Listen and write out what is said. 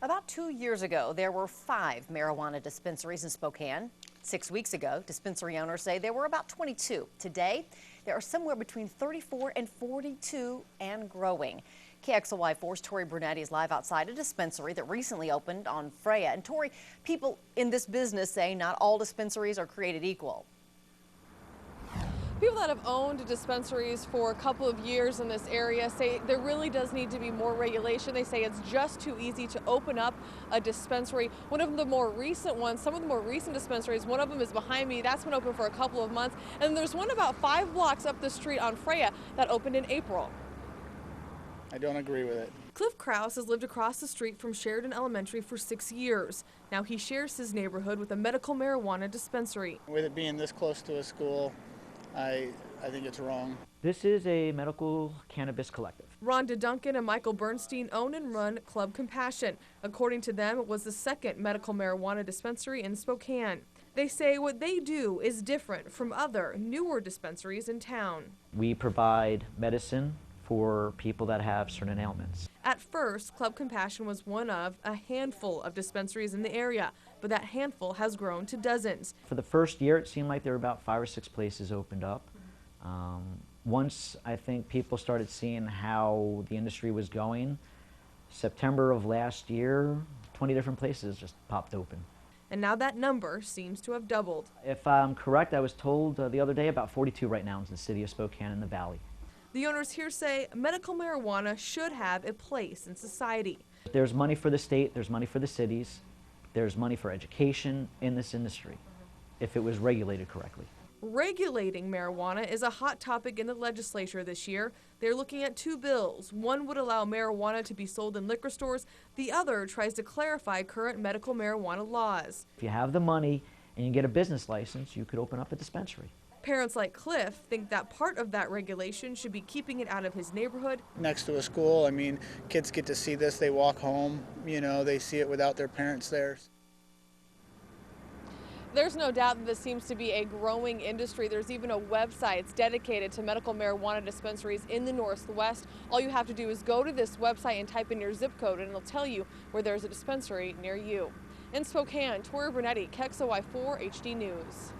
About 2 years ago, there were 5 marijuana dispensaries in Spokane. 6 weeks ago, dispensary owners say there were about 22. Today, there are somewhere between 34 and 42 and growing. KXLY4's Tori Brunetti is live outside a dispensary that recently opened on Freya. And Tori, people in this business say not all dispensaries are created equal. People that have owned dispensaries for a couple of years in this area say there really does need to be more regulation. They say it's just too easy to open up a dispensary. One of the more recent ones, some of the more recent dispensaries, one of them is behind me. That's been open for a couple of months. And there's one about 5 blocks up the street on Freya that opened in April. I don't agree with it. Cliff Krause has lived across the street from Sheridan Elementary for 6 years. Now he shares his neighborhood with a medical marijuana dispensary. With it being this close to a school, I think it's wrong. This is a medical cannabis collective. Rhonda Duncan and Michael Bernstein own and run Club Compassion. According to them, it was the second medical marijuana dispensary in Spokane. They say what they do is different from other, newer dispensaries in town. We provide medicine for people that have certain ailments. At first, Club Compassion was one of a handful of dispensaries in the area, but that handful has grown to dozens. For the first year, it seemed like there were about 5 or 6 places opened up. Once I think people started seeing how the industry was going, September of last year, 20 different places just popped open. And now that number seems to have doubled. If I'm correct, I was told the other day about 42 right now in the city of Spokane and the Valley. The owners here say medical marijuana should have a place in society. There's money for the state, there's money for the cities, there's money for education in this industry, if it was regulated correctly. Regulating marijuana is a hot topic in the legislature this year. They're looking at 2 bills. One would allow marijuana to be sold in liquor stores. The other tries to clarify current medical marijuana laws. If you have the money and you get a business license, you could open up a dispensary. Parents like Cliff think that part of that regulation should be keeping it out of his neighborhood. Next to a school, I mean, kids get to see this, they walk home, they see it without their parents there. There's no doubt that this seems to be a growing industry. There's even a website dedicated to medical marijuana dispensaries in the Northwest. All you have to do is go to this website and type in your zip code, and it'll tell you where there's a dispensary near you. In Spokane, Tori Brunetti, KXLY4 HD News.